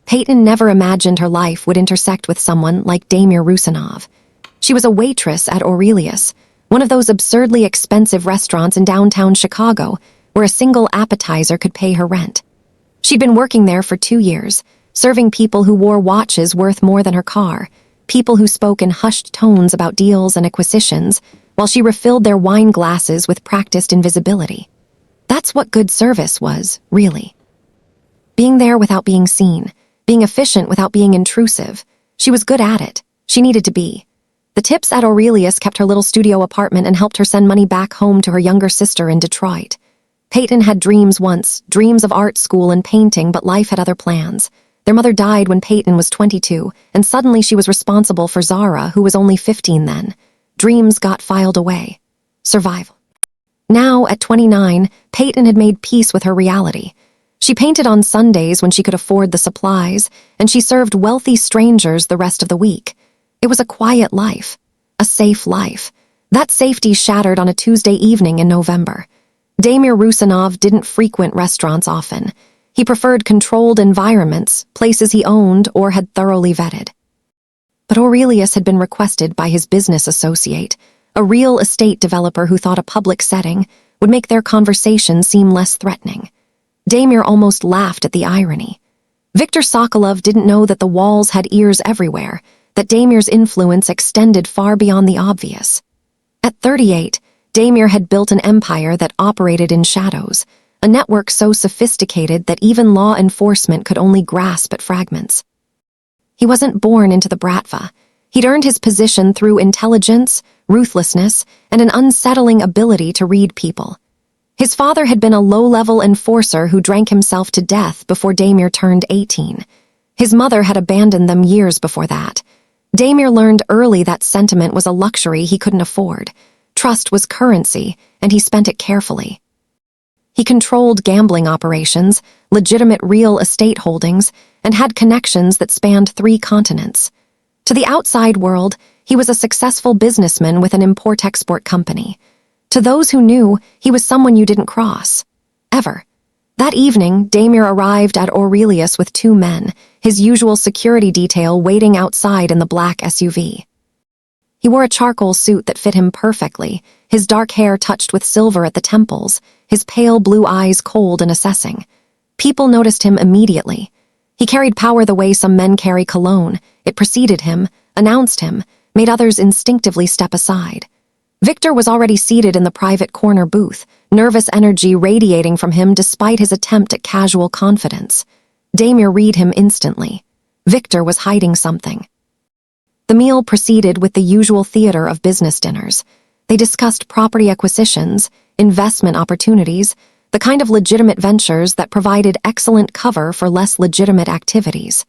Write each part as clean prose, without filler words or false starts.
Payton never imagined her life would intersect with someone like Damir Rusanov. She was a waitress at Aurelius, one of those absurdly expensive restaurants in downtown Chicago where a single appetizer could pay her rent. She'd been working there for 2 years, serving people who wore watches worth more than her car, people who spoke in hushed tones about deals and acquisitions, while she refilled their wine glasses with practiced invisibility. That's what good service was, really. Being there without being seen, being efficient without being intrusive. She was good at it. She needed to be. The tips at Aurelius kept her little studio apartment and helped her send money back home to her younger sister in Detroit. Payton had dreams once, dreams of art school and painting, but life had other plans. Their mother died when Payton was 22, and suddenly she was responsible for Zara, who was only 15 then. Dreams got filed away. Survival. Now, at 29, Payton had made peace with her reality. She painted on Sundays when she could afford the supplies, and she served wealthy strangers the rest of the week. It was a quiet life, a safe life. That safety shattered on a Tuesday evening in November. Damir Rusanov didn't frequent restaurants often. He preferred controlled environments, places he owned or had thoroughly vetted. But Aurelius had been requested by his business associate, a real estate developer who thought a public setting would make their conversation seem less threatening. Damir almost laughed at the irony. Viktor Sokolov didn't know that the walls had ears everywhere, that Damir's influence extended far beyond the obvious. At 38, Damir had built an empire that operated in shadows, a network so sophisticated that even law enforcement could only grasp at fragments. He wasn't born into the Bratva. He'd earned his position through intelligence, ruthlessness, and an unsettling ability to read people. His father had been a low-level enforcer who drank himself to death before Damir turned 18. His mother had abandoned them years before that. Damir learned early that sentiment was a luxury he couldn't afford. Trust was currency, and he spent it carefully. He controlled gambling operations, legitimate real estate holdings, and had connections that spanned 3 continents. To the outside world, he was a successful businessman with an import-export company. To those who knew, he was someone you didn't cross. Ever. That evening, Damir arrived at Aurelius with 2 men, his usual security detail waiting outside in the black SUV. He wore a charcoal suit that fit him perfectly, his dark hair touched with silver at the temples, his pale blue eyes cold and assessing. People noticed him immediately. He carried power the way some men carry cologne. It preceded him, announced him, made others instinctively step aside. Viktor was already seated in the private corner booth, nervous energy radiating from him despite his attempt at casual confidence. Damir read him instantly. Viktor was hiding something. The meal proceeded with the usual theater of business dinners. They discussed property acquisitions, investment opportunities, the kind of legitimate ventures that provided excellent cover for less legitimate activities.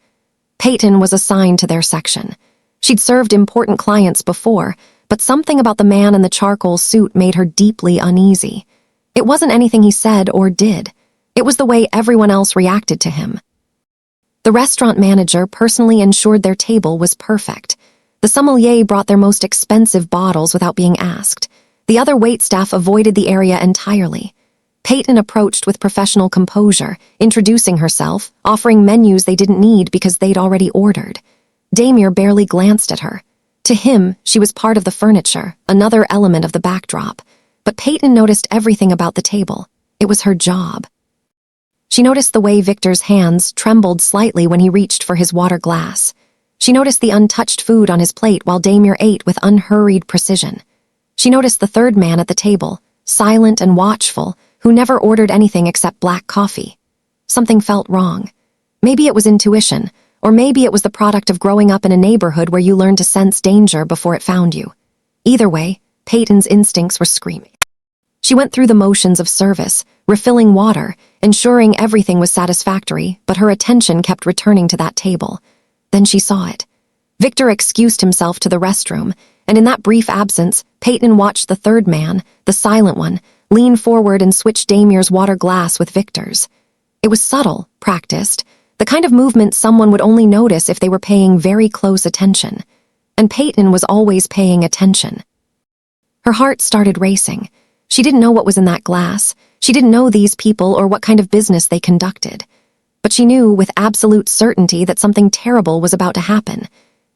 Payton was assigned to their section. She'd served important clients before, but something about the man in the charcoal suit made her deeply uneasy. It wasn't anything he said or did. It was the way everyone else reacted to him. The restaurant manager personally ensured their table was perfect. The sommelier brought their most expensive bottles without being asked. The other waitstaff avoided the area entirely. Payton approached with professional composure, introducing herself, offering menus they didn't need because they'd already ordered. Damir barely glanced at her. To him, she was part of the furniture, another element of the backdrop. But Payton noticed everything about the table. It was her job. She noticed the way Viktor's hands trembled slightly when he reached for his water glass. She noticed the untouched food on his plate while Damir ate with unhurried precision. She noticed the third man at the table, silent and watchful, who never ordered anything except black coffee. Something felt wrong. Maybe it was intuition, or maybe it was the product of growing up in a neighborhood where you learned to sense danger before it found you. Either way, Payton's instincts were screaming. She went through the motions of service, refilling water, ensuring everything was satisfactory, but her attention kept returning to that table. Then she saw it. Viktor excused himself to the restroom, and in that brief absence, Payton watched the third man, the silent one, lean forward and switch Damir's water glass with Viktor's. It was subtle, practiced, the kind of movement someone would only notice if they were paying very close attention. And Payton was always paying attention. Her heart started racing. She didn't know what was in that glass. She didn't know these people or what kind of business they conducted. But she knew with absolute certainty that something terrible was about to happen.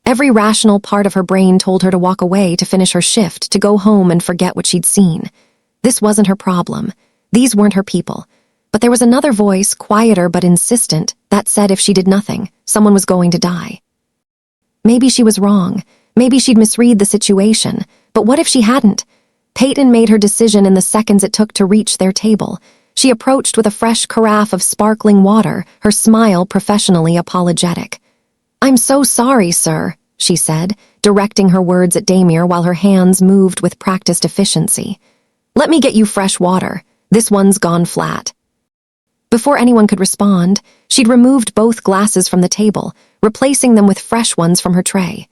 Every rational part of her brain told her to walk away, to finish her shift, to go home and forget what she'd seen. This wasn't her problem. These weren't her people. But there was another voice, quieter but insistent, that said if she did nothing, someone was going to die. Maybe she was wrong. Maybe she'd misread the situation. But what if she hadn't? Payton made her decision in the seconds it took to reach their table. She approached with a fresh carafe of sparkling water, her smile professionally apologetic. "I'm so sorry, sir," she said, directing her words at Damir while her hands moved with practiced efficiency. "Let me get you fresh water. This one's gone flat." Before anyone could respond, she'd removed both glasses from the table, replacing them with fresh ones from her tray.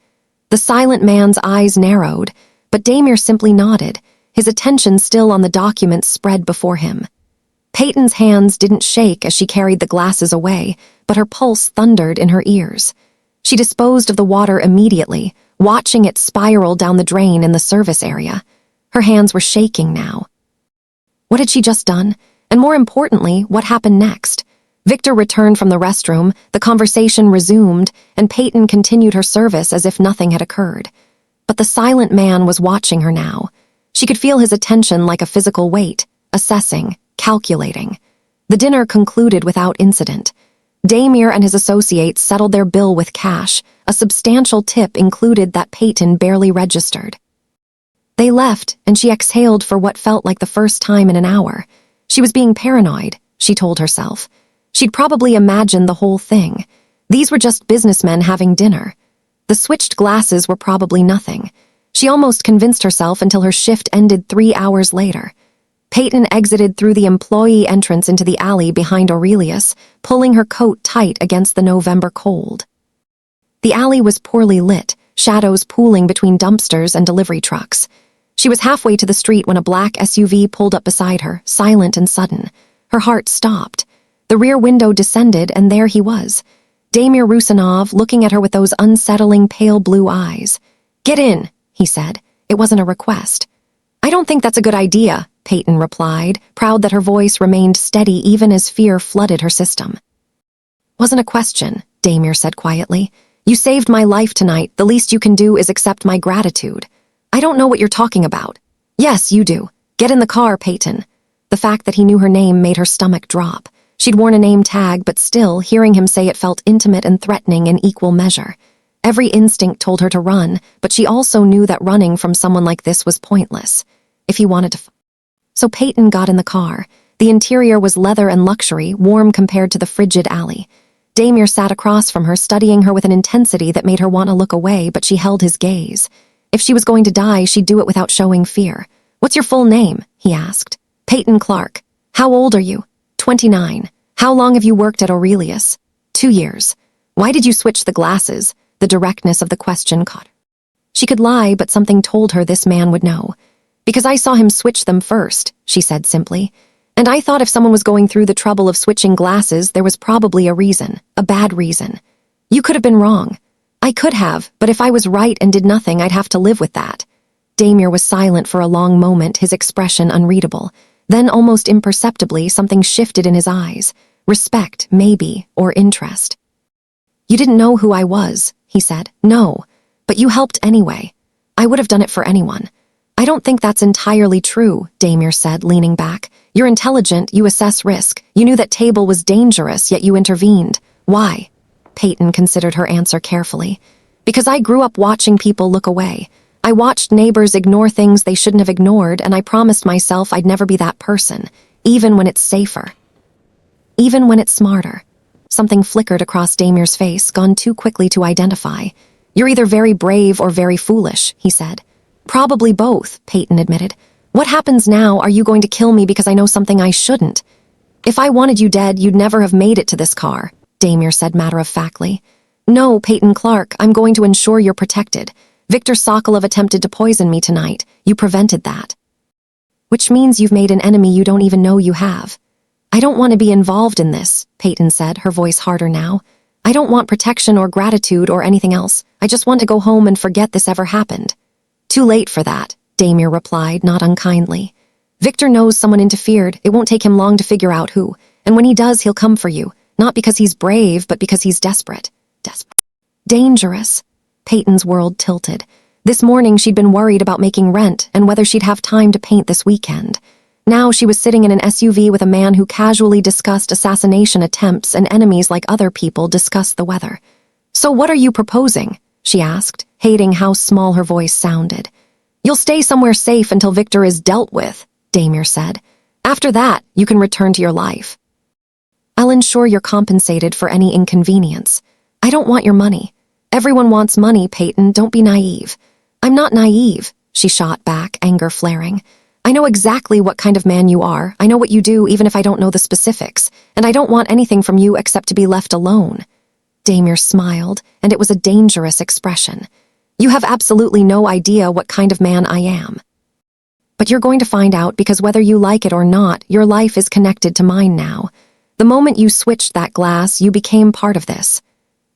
The silent man's eyes narrowed, but Damir simply nodded, his attention still on the documents spread before him. Payton's hands didn't shake as she carried the glasses away, but her pulse thundered in her ears. She disposed of the water immediately, watching it spiral down the drain in the service area. Her hands were shaking now. What had she just done? And more importantly, what happened next? Victor returned from the restroom, the conversation resumed, and Payton continued her service as if nothing had occurred. But the silent man was watching her now. She could feel his attention like a physical weight, assessing, calculating. The dinner concluded without incident. Damir and his associates settled their bill with cash, a substantial tip included that Payton barely registered. They left, and she exhaled for what felt like the first time in an hour. She was being paranoid, she told herself. She'd probably imagined the whole thing. These were just businessmen having dinner. The switched glasses were probably nothing. She almost convinced herself until her shift ended 3 hours later. Payton exited through the employee entrance into the alley behind Aurelius, pulling her coat tight against the November cold. The alley was poorly lit, shadows pooling between dumpsters and delivery trucks. She was halfway to the street when a black SUV pulled up beside her, silent and sudden. Her heart stopped. The rear window descended, and there he was. Damir Rusanov, looking at her with those unsettling pale blue eyes. "Get in," he said. It wasn't a request. "I don't think that's a good idea," Payton replied, proud that her voice remained steady even as fear flooded her system. "Wasn't a question," Damir said quietly. "You saved my life tonight. The least you can do is accept my gratitude." "I don't know what you're talking about." "Yes, you do. Get in the car, Payton." The fact that he knew her name made her stomach drop. She'd worn a name tag, but still, hearing him say it felt intimate and threatening in equal measure. Every instinct told her to run, but she also knew that running from someone like this was pointless. If he wanted to... So Payton got in the car. The interior was leather and luxury, warm compared to the frigid alley. Damir sat across from her, studying her with an intensity that made her want to look away, but she held his gaze. If she was going to die, she'd do it without showing fear. "What's your full name?" he asked. "Payton Clark." "How old are you?" 29. "How long have you worked at Aurelius?" 2 years. "Why did you switch the glasses?" The directness of the question caught her. She could lie, but something told her this man would know. "Because I saw him switch them first," she said simply. "And I thought if someone was going through the trouble of switching glasses, there was probably a reason, a bad reason. You could have been wrong." "I could have, but if I was right and did nothing, I'd have to live with that." Damir was silent for a long moment, his expression unreadable. Then, almost imperceptibly, something shifted in his eyes. Respect, maybe, or interest. "You didn't know who I was," he said. "No, but you helped anyway. I would have done it for anyone." "I don't think that's entirely true," Damir said, leaning back. "You're intelligent, you assess risk. You knew that table was dangerous, yet you intervened. Why?" Payton considered her answer carefully. "Because I grew up watching people look away. I watched neighbors ignore things they shouldn't have ignored, and I promised myself I'd never be that person, even when it's safer. Even when it's smarter." Something flickered across Damir's face, gone too quickly to identify. "You're either very brave or very foolish," he said. "Probably both," Payton admitted. "What happens now? Are you going to kill me because I know something I shouldn't?" "If I wanted you dead, you'd never have made it to this car," Damir said matter-of-factly. "No, Payton Clark, I'm going to ensure you're protected. Victor Sokolov attempted to poison me tonight. You prevented that. Which means you've made an enemy you don't even know you have." "I don't want to be involved in this," Payton said, her voice harder now. "I don't want protection or gratitude or anything else. I just want to go home and forget this ever happened." "Too late for that," Damir replied, not unkindly. "Victor knows someone interfered. It won't take him long to figure out who. And when he does, he'll come for you. Not because he's brave, but because he's desperate. Dangerous. Payton's world tilted. This morning she'd been worried about making rent and whether she'd have time to paint this weekend. Now she was sitting in an SUV with a man who casually discussed assassination attempts and enemies like other people discuss the weather. "So what are you proposing?" she asked, hating how small her voice sounded. "You'll stay somewhere safe until Victor is dealt with," Damir said. "After that, you can return to your life. I'll ensure you're compensated for any inconvenience. I don't want your money. Everyone wants money, Payton, don't be naive." "I'm not naive," she shot back, anger flaring. "I know exactly what kind of man you are. I know what you do even if I don't know the specifics, and I don't want anything from you except to be left alone." Damir smiled, and it was a dangerous expression. "You have absolutely no idea what kind of man I am. But you're going to find out because whether you like it or not, your life is connected to mine now. The moment you switched that glass, you became part of this."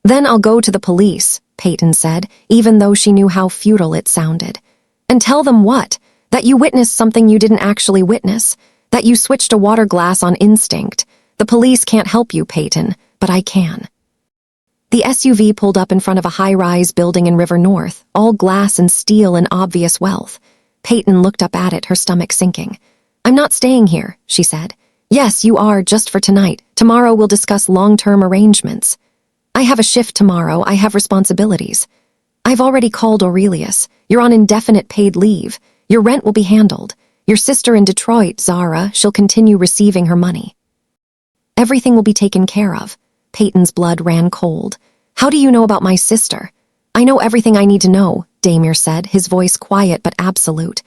"Then I'll go to the police," Payton said, even though she knew how futile it sounded. "And tell them what? That you witnessed something you didn't actually witness? That you switched a water glass on instinct? The police can't help you, Payton, but I can." The SUV pulled up in front of a high-rise building in River North, all glass and steel in obvious wealth. Payton looked up at it, her stomach sinking. "I'm not staying here," she said. "Yes, you are, just for tonight. Tomorrow we'll discuss long-term arrangements." "I have a shift tomorrow. I have responsibilities." "I've already called Aurelius. You're on indefinite paid leave. Your rent will be handled. Your sister in Detroit, Zara, she'll continue receiving her money. Everything will be taken care of." Payton's blood ran cold. "How do you know about my sister?" "I know everything I need to know," Damir said, his voice quiet but absolute.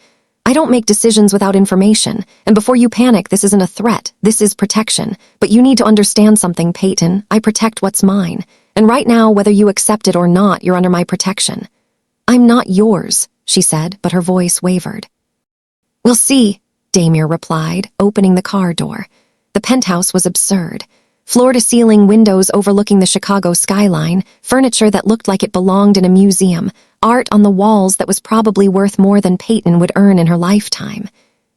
"I don't make decisions without information, and before you panic, this isn't a threat, this is protection. But you need to understand something, Payton. I protect what's mine, and right now, whether you accept it or not, you're under my protection." "I'm not yours," she said, but her voice wavered. "We'll see," Damir replied, opening the car door. The penthouse was absurd. Floor-to-ceiling windows overlooking the Chicago skyline, furniture that looked like it belonged in a museum, art on the walls that was probably worth more than Payton would earn in her lifetime.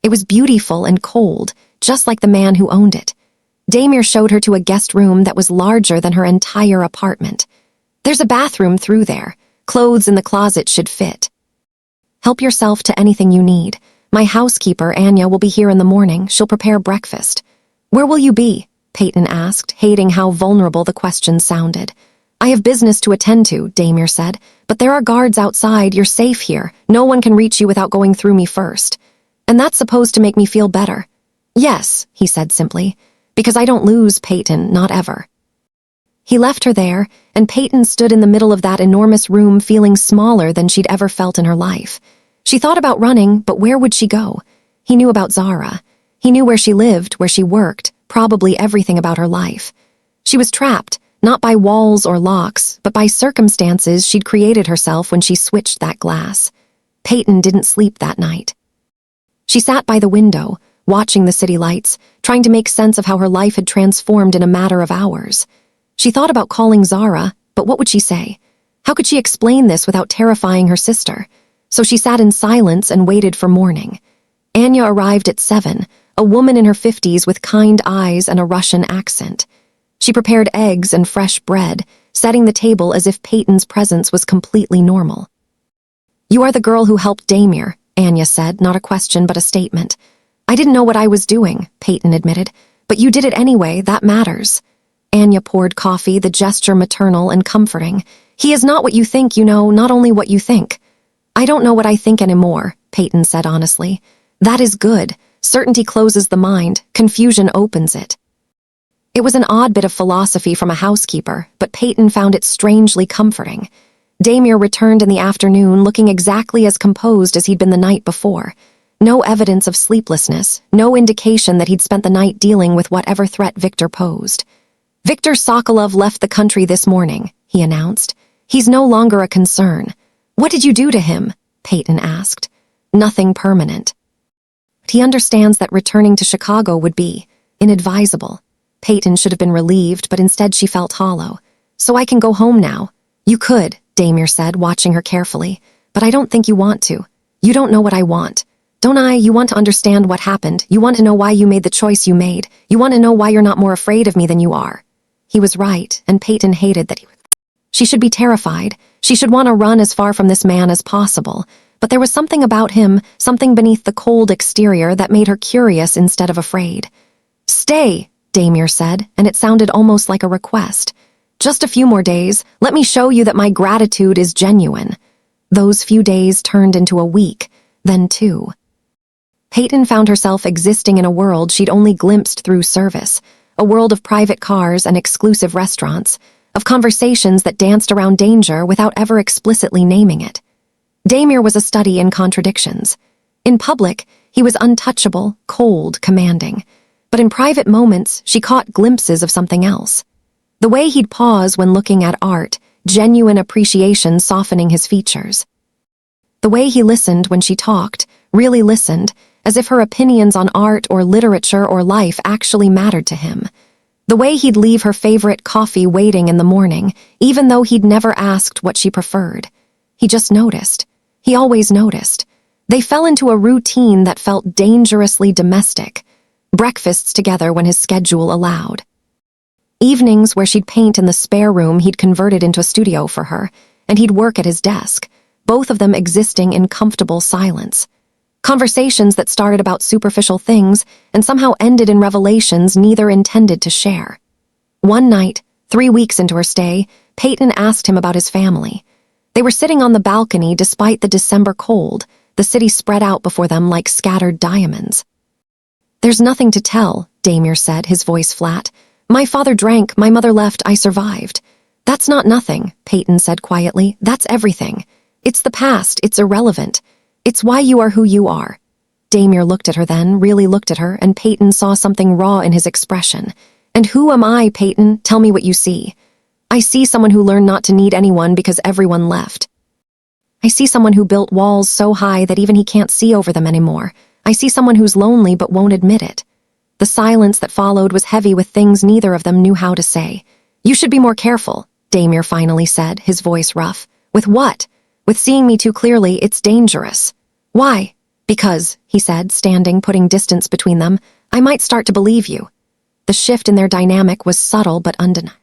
It was beautiful and cold, just like the man who owned it. Damir showed her to a guest room that was larger than her entire apartment. "There's a bathroom through there. Clothes in the closet should fit. Help yourself to anything you need. My housekeeper, Anya, will be here in the morning. She'll prepare breakfast." "Where will you be?" Payton asked, hating how vulnerable the question sounded. "I have business to attend to," Damir said, "but there are guards outside. You're safe here. No one can reach you without going through me first." "And that's supposed to make me feel better." "Yes," he said simply, "because I don't lose, Payton, not ever." He left her there, and Payton stood in the middle of that enormous room feeling smaller than she'd ever felt in her life. She thought about running, but where would she go? He knew about Zara. He knew where she lived, where she worked, probably everything about her life. She was trapped, not by walls or locks, but by circumstances she'd created herself when she switched that glass. Payton didn't sleep that night. She sat by the window, watching the city lights, trying to make sense of how her life had transformed in a matter of hours. She thought about calling Zara, but what would she say? How could she explain this without terrifying her sister? So she sat in silence and waited for morning. Anya arrived at 7, a woman in her 50s with kind eyes and a Russian accent. She prepared eggs and fresh bread, setting the table as if Payton's presence was completely normal. "You are the girl who helped Damir," Anya said, not a question but a statement. "I didn't know what I was doing," Payton admitted, "but you did it anyway, that matters." Anya poured coffee, the gesture maternal and comforting. "He is not what you think, you know, not only what you think." "I don't know what I think anymore," Payton said honestly. "That is good. Certainty closes the mind, confusion opens it." It was an odd bit of philosophy from a housekeeper, but Payton found it strangely comforting. Damir returned in the afternoon looking exactly as composed as he'd been the night before. No evidence of sleeplessness, no indication that he'd spent the night dealing with whatever threat Victor posed. "Viktor Sokolov left the country this morning," he announced. "He's no longer a concern." "What did you do to him?" Payton asked. "Nothing permanent. But he understands that returning to Chicago would be inadvisable." Payton should have been relieved, but instead she felt hollow. "So I can go home now." "You could," Damir said, watching her carefully, "but I don't think you want to. You don't know what I want. Don't I? You want to understand what happened. You want to know why you made the choice you made. You want to know why you're not more afraid of me than you are." He was right, and Payton hated that he was. She should be terrified. She should want to run as far from this man as possible. But there was something about him, something beneath the cold exterior that made her curious instead of afraid. "Stay," Damir said, and it sounded almost like a request. "Just a few more days. Let me show you that my gratitude is genuine." Those few days turned into a week, then 2. Payton found herself existing in a world she'd only glimpsed through service, a world of private cars and exclusive restaurants, of conversations that danced around danger without ever explicitly naming it. Damir was a study in contradictions. In public, he was untouchable, cold, commanding. But in private moments, she caught glimpses of something else. The way he'd pause when looking at art, genuine appreciation softening his features. The way he listened when she talked, really listened, as if her opinions on art or literature or life actually mattered to him. The way he'd leave her favorite coffee waiting in the morning, even though he'd never asked what she preferred. He just noticed. He always noticed. They fell into a routine that felt dangerously domestic. Breakfasts together when his schedule allowed. Evenings where she'd paint in the spare room he'd converted into a studio for her, and he'd work at his desk, both of them existing in comfortable silence. Conversations that started about superficial things and somehow ended in revelations neither intended to share. One night, 3 weeks into her stay, Payton asked him about his family. They were sitting on the balcony despite the December cold, the city spread out before them like scattered diamonds. "There's nothing to tell," Damir said, his voice flat. "My father drank, my mother left, I survived." "That's not nothing," Payton said quietly. "That's everything. It's the past, it's irrelevant. It's why you are who you are." Damir looked at her then, really looked at her, and Payton saw something raw in his expression. "And who am I, Payton? Tell me what you see." "I see someone who learned not to need anyone because everyone left. I see someone who built walls so high that even he can't see over them anymore. I see someone who's lonely but won't admit it." The silence that followed was heavy with things neither of them knew how to say. "You should be more careful," Damir finally said, his voice rough. "With what?" "With seeing me too clearly, it's dangerous." "Why?" "Because," he said, standing, putting distance between them, "I might start to believe you." The shift in their dynamic was subtle but undeniable.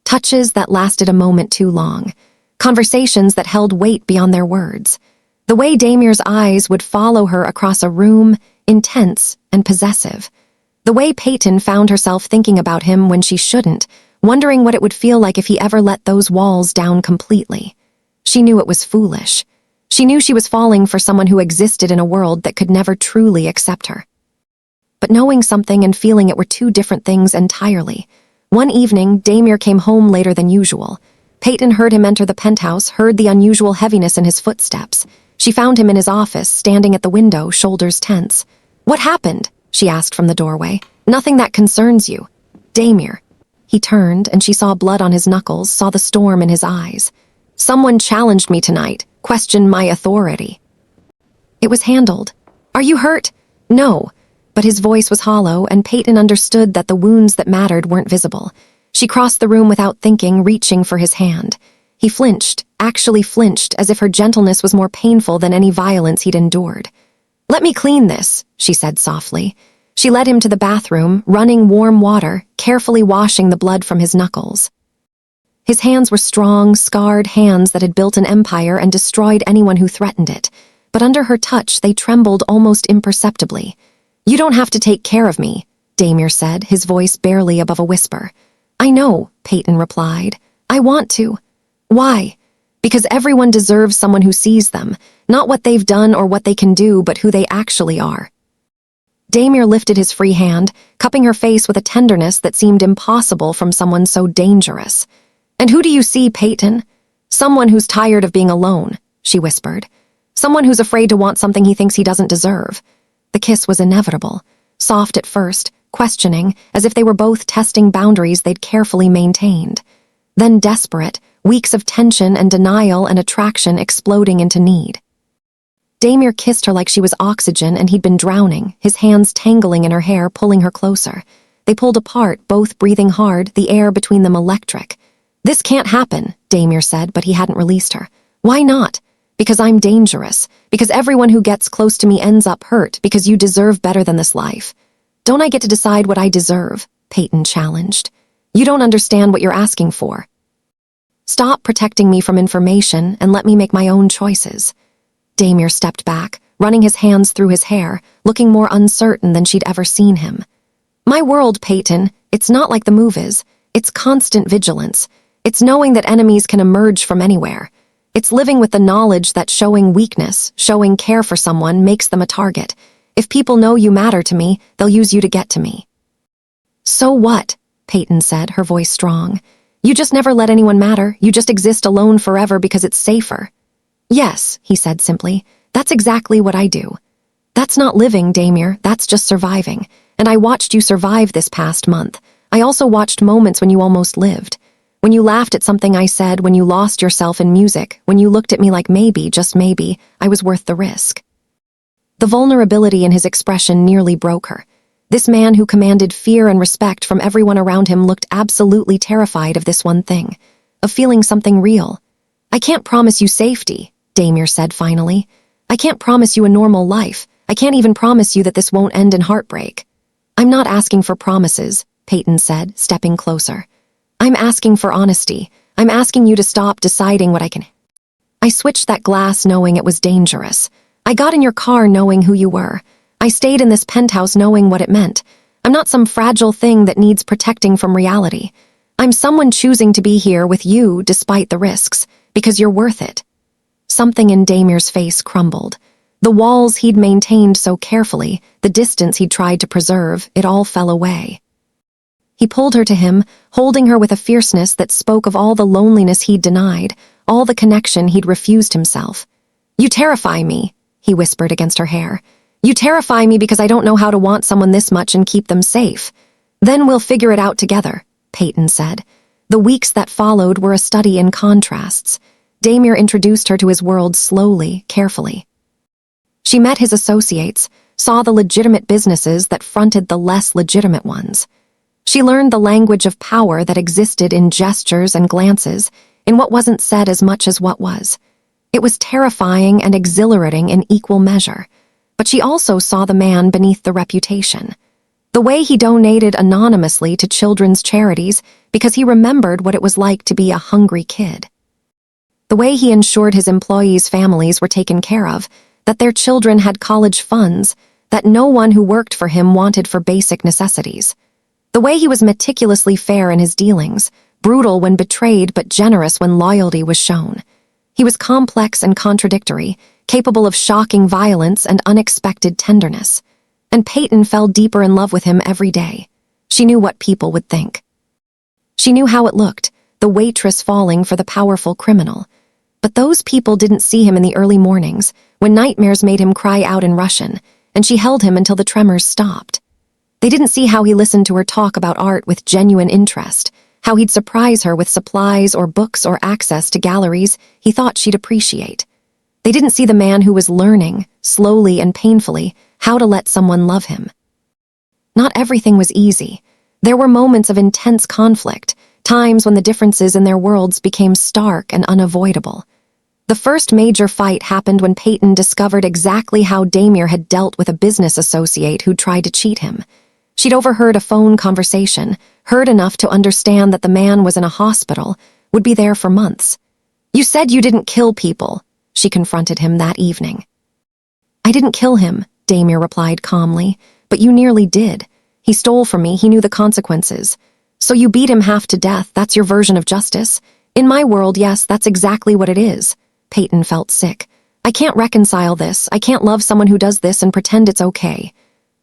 Touches that lasted a moment too long. Conversations that held weight beyond their words. The way Damir's eyes would follow her across a room, intense and possessive. The way Payton found herself thinking about him when she shouldn't, wondering what it would feel like if he ever let those walls down completely. She knew it was foolish. She knew she was falling for someone who existed in a world that could never truly accept her. But knowing something and feeling it were two different things entirely. One evening, Damir came home later than usual. Payton heard him enter the penthouse, heard the unusual heaviness in his footsteps. She found him in his office, standing at the window, shoulders tense. "What happened?" she asked from the doorway. "Nothing that concerns you." "Damir." He turned, and she saw blood on his knuckles, saw the storm in his eyes. "Someone challenged me tonight, questioned my authority." "It was handled." "Are you hurt?" "No." But his voice was hollow, and Payton understood that the wounds that mattered weren't visible. She crossed the room without thinking, reaching for his hand. He flinched, actually flinched, as if her gentleness was more painful than any violence he'd endured. "Let me clean this," she said softly. She led him to the bathroom, running warm water, carefully washing the blood from his knuckles. His hands were strong, scarred hands that had built an empire and destroyed anyone who threatened it. But under her touch, they trembled almost imperceptibly. "You don't have to take care of me," Damir said, his voice barely above a whisper. "I know," Payton replied. "I want to." "Why?" "Because everyone deserves someone who sees them, not what they've done or what they can do, but who they actually are." Damir lifted his free hand, cupping her face with a tenderness that seemed impossible from someone so dangerous. "And who do you see, Payton?" "Someone who's tired of being alone," she whispered. "Someone who's afraid to want something he thinks he doesn't deserve." The kiss was inevitable, soft at first, questioning, as if they were both testing boundaries they'd carefully maintained. Then desperate, weeks of tension and denial and attraction exploding into need. Damir kissed her like she was oxygen and he'd been drowning, his hands tangling in her hair, pulling her closer. They pulled apart, both breathing hard, the air between them electric. "This can't happen," Damir said, but he hadn't released her. "Why not?" "Because I'm dangerous. Because everyone who gets close to me ends up hurt. Because you deserve better than this life." "Don't I get to decide what I deserve?" Payton challenged. You don't understand what you're asking for. Stop protecting me from information and let me make my own choices. Damir stepped back, running his hands through his hair, looking more uncertain than she'd ever seen him. My world, Payton, it's not like the movies. It's constant vigilance. It's knowing that enemies can emerge from anywhere. It's living with the knowledge that showing weakness, showing care for someone makes them a target. If people know you matter to me, they'll use you to get to me. So what? Payton said, her voice strong. You just never let anyone matter. You just exist alone forever because it's safer. Yes, he said simply. That's exactly what I do. That's not living, Damir. That's just surviving. And I watched you survive this past month. I also watched moments when you almost lived. When you laughed at something I said, when you lost yourself in music, when you looked at me like maybe, just maybe, I was worth the risk. The vulnerability in his expression nearly broke her. This man who commanded fear and respect from everyone around him looked absolutely terrified of this one thing, of feeling something real. I can't promise you safety, Damir said finally. I can't promise you a normal life. I can't even promise you that this won't end in heartbreak. I'm not asking for promises, Payton said, stepping closer. I'm asking for honesty. I'm asking you to stop deciding what I can. I switched that glass knowing it was dangerous. I got in your car knowing who you were. I stayed in this penthouse knowing what it meant. I'm not some fragile thing that needs protecting from reality. I'm someone choosing to be here with you despite the risks, because you're worth it. Something in Damir's face crumbled. The walls he'd maintained so carefully, the distance he'd tried to preserve, it all fell away. He pulled her to him, holding her with a fierceness that spoke of all the loneliness he'd denied, all the connection he'd refused himself. You terrify me, he whispered against her hair. You terrify me because I don't know how to want someone this much and keep them safe. Then we'll figure it out together, Payton said. The weeks that followed were a study in contrasts. Damir introduced her to his world slowly, carefully. She met his associates, saw the legitimate businesses that fronted the less legitimate ones. She learned the language of power that existed in gestures and glances, in what wasn't said as much as what was. It was terrifying and exhilarating in equal measure, but she also saw the man beneath the reputation. The way he donated anonymously to children's charities because he remembered what it was like to be a hungry kid. The way he ensured his employees' families were taken care of, that their children had college funds, that no one who worked for him wanted for basic necessities. The way he was meticulously fair in his dealings, brutal when betrayed but generous when loyalty was shown. He was complex and contradictory, capable of shocking violence and unexpected tenderness. And Payton fell deeper in love with him every day. She knew what people would think. She knew how it looked, the waitress falling for the powerful criminal. But those people didn't see him in the early mornings, when nightmares made him cry out in Russian, and she held him until the tremors stopped. They didn't see how he listened to her talk about art with genuine interest, how he'd surprise her with supplies or books or access to galleries he thought she'd appreciate. They didn't see the man who was learning, slowly and painfully, how to let someone love him. Not everything was easy. There were moments of intense conflict, times when the differences in their worlds became stark and unavoidable. The first major fight happened when Payton discovered exactly how Damir had dealt with a business associate who tried to cheat him. She'd overheard a phone conversation, heard enough to understand that the man was in a hospital, would be there for months. You said you didn't kill people, she confronted him that evening. I didn't kill him, Damir replied calmly, but you nearly did. He stole from me, he knew the consequences. So you beat him half to death, that's your version of justice? In my world, yes, that's exactly what it is. Payton felt sick. I can't reconcile this. I can't love someone who does this and pretend it's okay.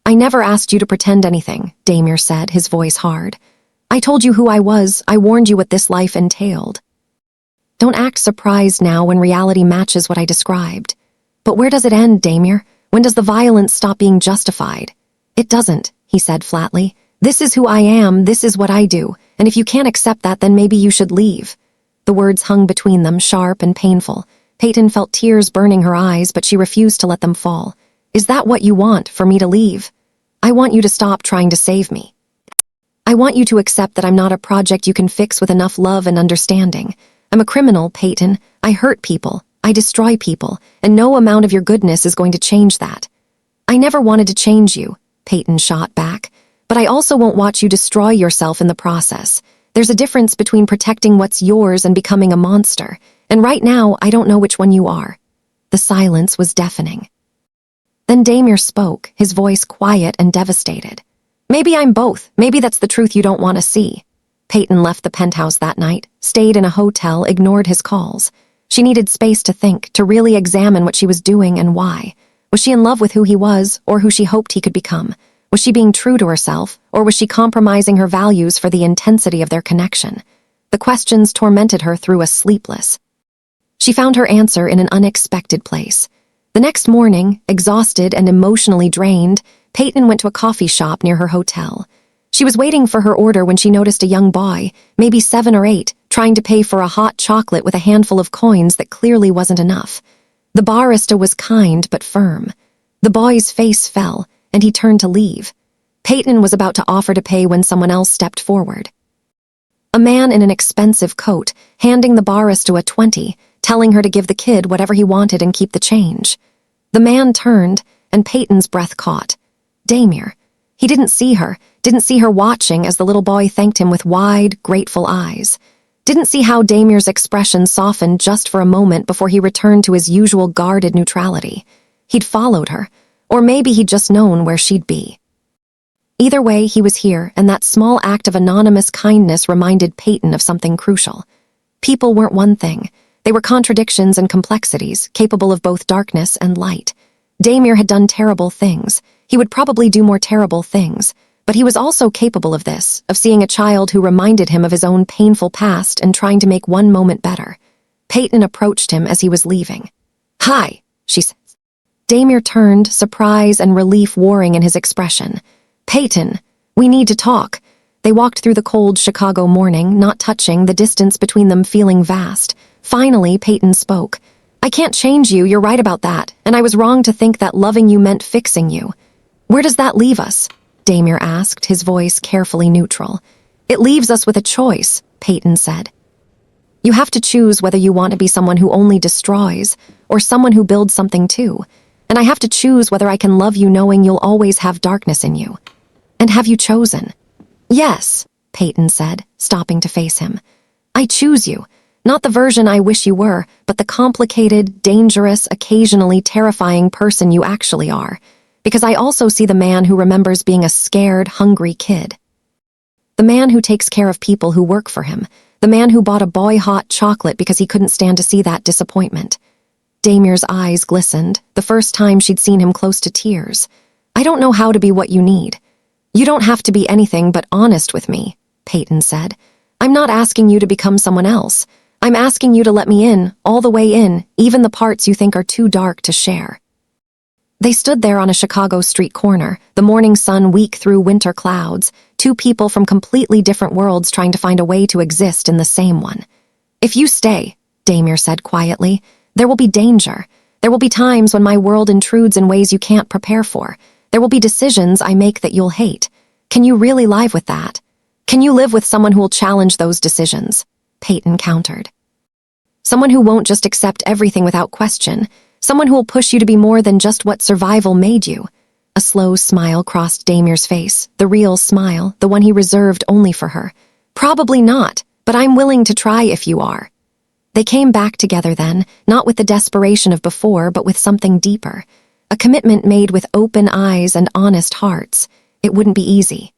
I never asked you to pretend anything, Damir said, his voice hard. I told you who I was. I warned you what this life entailed. Don't act surprised now when reality matches what I described. But where does it end, Damir? When does the violence stop being justified? It doesn't, he said flatly. This is who I am, this is what I do, and if you can't accept that, then maybe you should leave. The words hung between them, sharp and painful. Payton felt tears burning her eyes, but she refused to let them fall. Is that what you want, for me to leave? I want you to stop trying to save me. I want you to accept that I'm not a project you can fix with enough love and understanding. I'm a criminal, Payton. I hurt people. I destroy people, and no amount of your goodness is going to change that. I never wanted to change you, Payton shot back, but I also won't watch you destroy yourself in the process. There's a difference between protecting what's yours and becoming a monster, and right now I don't know which one you are." The silence was deafening. Then Damir spoke, his voice quiet and devastated. "Maybe I'm both. Maybe that's the truth you don't want to see." Payton left the penthouse that night, stayed in a hotel, ignored his calls. She needed space to think, to really examine what she was doing and why. Was she in love with who he was, or who she hoped he could become? Was she being true to herself, or was she compromising her values for the intensity of their connection? The questions tormented her through a sleepless. She found her answer in an unexpected place. The next morning, exhausted and emotionally drained, Payton went to a coffee shop near her hotel. She was waiting for her order when she noticed a young boy, maybe 7 or 8, trying to pay for a hot chocolate with a handful of coins that clearly wasn't enough. The barista was kind but firm. The boy's face fell, and he turned to leave. Payton was about to offer to pay when someone else stepped forward. A man in an expensive coat, handing the barista a 20, telling her to give the kid whatever he wanted and keep the change. The man turned, and Payton's breath caught. Damir. He didn't see her watching as the little boy thanked him with wide, grateful eyes. Didn't see how Damir's expression softened just for a moment before he returned to his usual guarded neutrality. He'd followed her, or maybe he'd just known where she'd be. Either way, he was here, and that small act of anonymous kindness reminded Payton of something crucial. People weren't one thing. They were contradictions and complexities, capable of both darkness and light. Damir had done terrible things. He would probably do more terrible things. But he was also capable of this, of seeing a child who reminded him of his own painful past and trying to make one moment better. Payton approached him as he was leaving. "Hi," she said. Damir turned, surprise and relief warring in his expression. "Payton, we need to talk." They walked through the cold Chicago morning, not touching, the distance between them feeling vast. Finally, Payton spoke. "I can't change you, you're right about that, and I was wrong to think that loving you meant fixing you." "Where does that leave us?" Damir asked, his voice carefully neutral. "It leaves us with a choice," Payton said. "You have to choose whether you want to be someone who only destroys, or someone who builds something too. And I have to choose whether I can love you knowing you'll always have darkness in you. And have you chosen?" "Yes," Payton said, stopping to face him. "I choose you. Not the version I wish you were, but the complicated, dangerous, occasionally terrifying person you actually are. Because I also see the man who remembers being a scared, hungry kid. The man who takes care of people who work for him. The man who bought a boy hot chocolate because he couldn't stand to see that disappointment." Damir's eyes glistened, the first time she'd seen him close to tears. "I don't know how to be what you need." "You don't have to be anything but honest with me," Payton said. "I'm not asking you to become someone else. I'm asking you to let me in, all the way in, even the parts you think are too dark to share." They stood there on a Chicago street corner, the morning sun weak through winter clouds, two people from completely different worlds trying to find a way to exist in the same one. "If you stay," Damir said quietly, "there will be danger. There will be times when my world intrudes in ways you can't prepare for. There will be decisions I make that you'll hate. Can you really live with that? Can you live with someone who will challenge those decisions?" Payton countered. "Someone who won't just accept everything without question. Someone who will push you to be more than just what survival made you." A slow smile crossed Damir's face, the real smile, the one he reserved only for her. "Probably not, but I'm willing to try if you are." They came back together then, not with the desperation of before, but with something deeper. A commitment made with open eyes and honest hearts. It wouldn't be easy.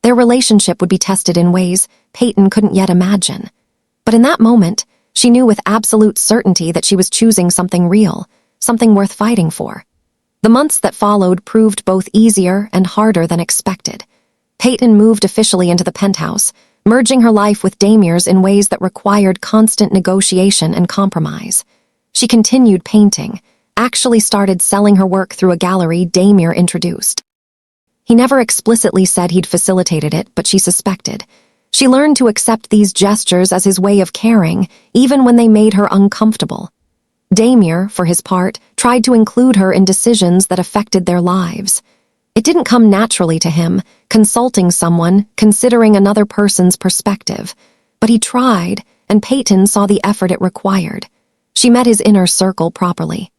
Their relationship would be tested in ways Payton couldn't yet imagine. But in that moment, she knew with absolute certainty that she was choosing something real, something worth fighting for. The months that followed proved both easier and harder than expected. Payton moved officially into the penthouse, merging her life with Damir's in ways that required constant negotiation and compromise. She continued painting, actually started selling her work through a gallery Damir introduced. He never explicitly said he'd facilitated it, but she suspected. She learned to accept these gestures as his way of caring, even when they made her uncomfortable. Damir, for his part, tried to include her in decisions that affected their lives. It didn't come naturally to him, consulting someone, considering another person's perspective. But he tried, and Payton saw the effort it required. She met his inner circle properly.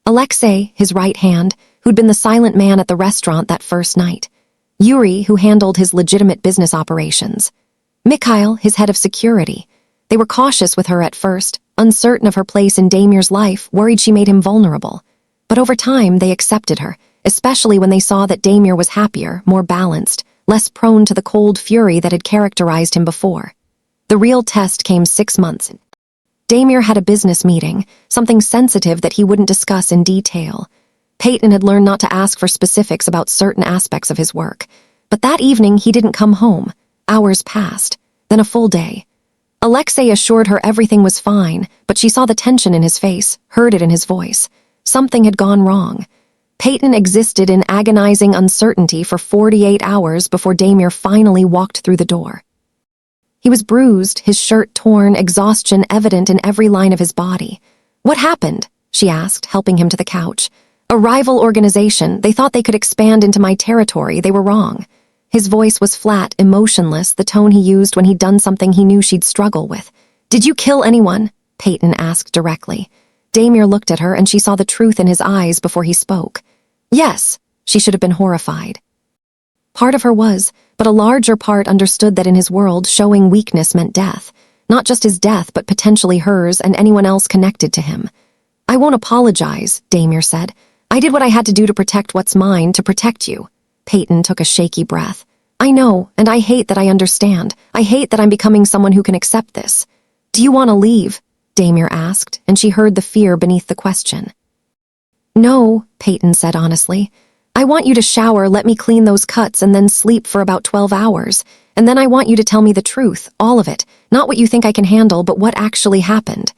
Alexei, his right hand, who'd been the silent man at the restaurant that first night. Yuri, who handled his legitimate business operations. Mikhail, his head of security. They were cautious with her at first, uncertain of her place in Damir's life, worried she made him vulnerable. But over time, they accepted her, especially when they saw that Damir was happier, more balanced, less prone to the cold fury that had characterized him before. The real test came 6 months in. Damir had a business meeting, something sensitive that he wouldn't discuss in detail. Payton had learned not to ask for specifics about certain aspects of his work. But that evening, he didn't come home. Hours passed, then a full day. Alexei assured her everything was fine, but she saw the tension in his face, heard it in his voice. Something had gone wrong. Payton existed in agonizing uncertainty for 48 hours before Damir finally walked through the door. He was bruised, his shirt torn, exhaustion evident in every line of his body. "What happened?" she asked, helping him to the couch. "A rival organization. They thought they could expand into my territory. They were wrong." His voice was flat, emotionless, the tone he used when he'd done something he knew she'd struggle with. "Did you kill anyone?" Payton asked directly. Damir looked at her and she saw the truth in his eyes before he spoke. "Yes." She should have been horrified. Part of her was, but a larger part understood that in his world, showing weakness meant death. Not just his death, but potentially hers and anyone else connected to him. "I won't apologize," Damir said. "I did what I had to do to protect what's mine, to protect you." Payton took a shaky breath. "I know, and I hate that I understand. I hate that I'm becoming someone who can accept this." "Do you want to leave?" Damir asked, and she heard the fear beneath the question. "No," Payton said honestly. "I want you to shower, let me clean those cuts, and then sleep for about 12 hours. And then I want you to tell me the truth, all of it. Not what you think I can handle, but what actually happened."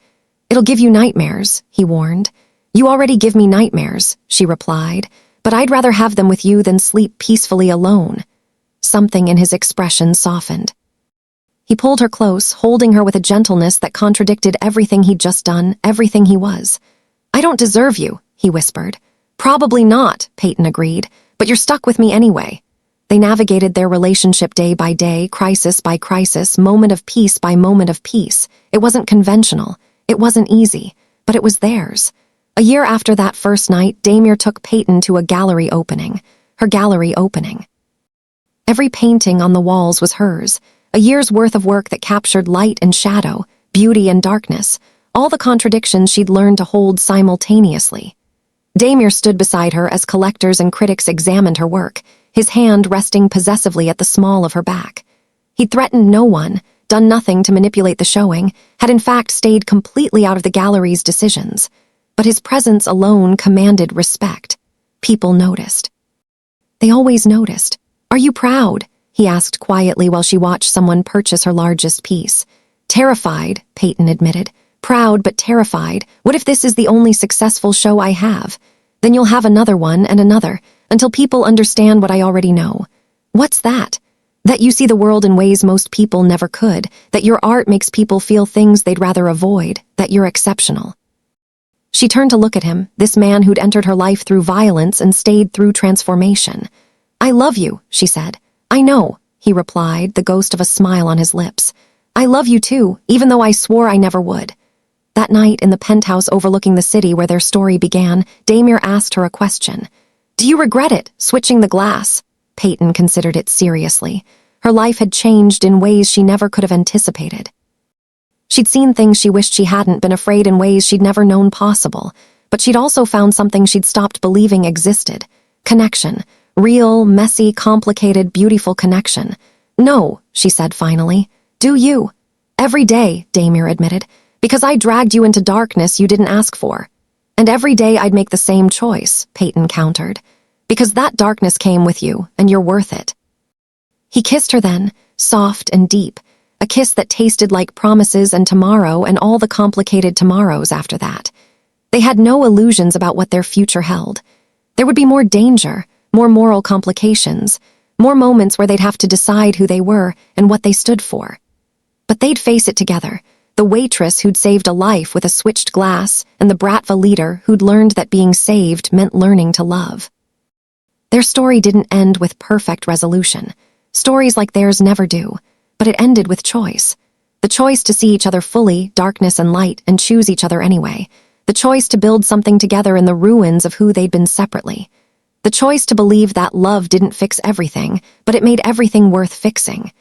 "It'll give you nightmares," he warned. "You already give me nightmares," she replied. "But I'd rather have them with you than sleep peacefully alone." Something in his expression softened. He pulled her close, holding her with a gentleness that contradicted everything he'd just done, everything he was. "I don't deserve you," he whispered. "Probably not," Payton agreed, "but you're stuck with me anyway." They navigated their relationship day by day, crisis by crisis, moment of peace by moment of peace. It wasn't conventional. It wasn't easy, but it was theirs. A year after that first night, Damir took Payton to a gallery opening. Her gallery opening. Every painting on the walls was hers, a year's worth of work that captured light and shadow, beauty and darkness, all the contradictions she'd learned to hold simultaneously. Damir stood beside her as collectors and critics examined her work, his hand resting possessively at the small of her back. He'd threatened no one, done nothing to manipulate the showing, had in fact stayed completely out of the gallery's decisions. But his presence alone commanded respect. People noticed. They always noticed. "Are you proud?" he asked quietly while she watched someone purchase her largest piece. "Terrified," Payton admitted. "Proud but terrified. What if this is the only successful show I have? Then you'll have another one and another, until people understand what I already know." "What's that?" "That you see the world in ways most people never could, that your art makes people feel things they'd rather avoid, that you're exceptional." She turned to look at him, this man who'd entered her life through violence and stayed through transformation. "I love you," she said. "I know," he replied, the ghost of a smile on his lips. "I love you too, even though I swore I never would." That night, in the penthouse overlooking the city where their story began, Damir asked her a question. "Do you regret it, switching the glass?" Payton considered it seriously. Her life had changed in ways she never could have anticipated. She'd seen things she wished she hadn't, been afraid in ways she'd never known possible, but she'd also found something she'd stopped believing existed. Connection. Real, messy, complicated, beautiful connection. "No," she said finally. "Do you?" "Every day," Damir admitted, "because I dragged you into darkness you didn't ask for." "And every day I'd make the same choice," Payton countered. "Because that darkness came with you, and you're worth it." He kissed her then, soft and deep, a kiss that tasted like promises and tomorrow and all the complicated tomorrows after that. They had no illusions about what their future held. There would be more danger, more moral complications, more moments where they'd have to decide who they were and what they stood for. But they'd face it together, the waitress who'd saved a life with a switched glass and the Bratva leader who'd learned that being saved meant learning to love. Their story didn't end with perfect resolution. Stories like theirs never do, but it ended with choice. The choice to see each other fully, darkness and light, and choose each other anyway. The choice to build something together in the ruins of who they'd been separately. The choice to believe that love didn't fix everything, but it made everything worth fixing.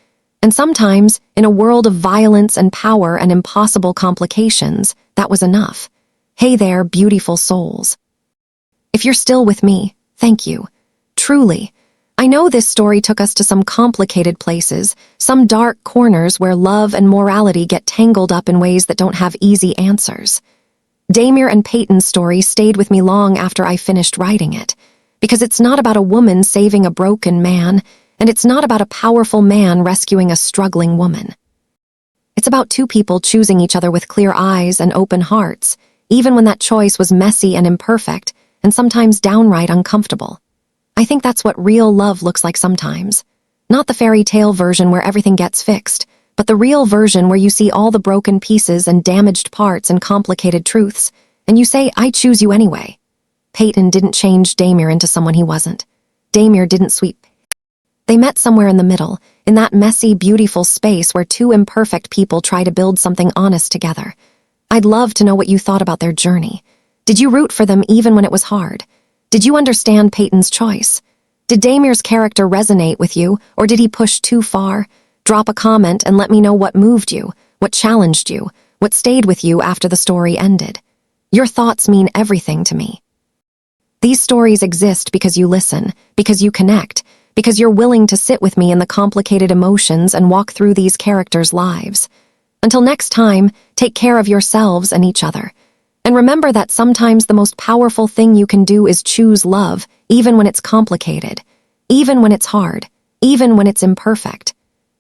And sometimes, in a world of violence and power and impossible complications, that was enough. Hey there, beautiful souls. If you're still with me, thank you. Truly. I know this story took us to some complicated places, some dark corners where love and morality get tangled up in ways that don't have easy answers. Damir and Payton's story stayed with me long after I finished writing it, because it's not about a woman saving a broken man, and it's not about a powerful man rescuing a struggling woman. It's about two people choosing each other with clear eyes and open hearts, even when that choice was messy and imperfect, and sometimes downright uncomfortable. I think that's what real love looks like sometimes. Not the fairy tale version where everything gets fixed, but the real version where you see all the broken pieces and damaged parts and complicated truths, and you say, I choose you anyway. Payton didn't change Damir into someone he wasn't. Damir didn't sweep. They met somewhere in the middle, in that messy, beautiful space where two imperfect people try to build something honest together. I'd love to know what you thought about their journey. Did you root for them even when it was hard? Did you understand Payton's choice? Did Damir's character resonate with you, or did he push too far? Drop a comment and let me know what moved you, what challenged you, what stayed with you after the story ended. Your thoughts mean everything to me. These stories exist because you listen, because you connect, because you're willing to sit with me in the complicated emotions and walk through these characters' lives. Until next time, take care of yourselves and each other. And remember that sometimes the most powerful thing you can do is choose love, even when it's complicated, even when it's hard, even when it's imperfect.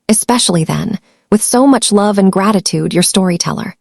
Especially then, with so much love and gratitude, your storyteller.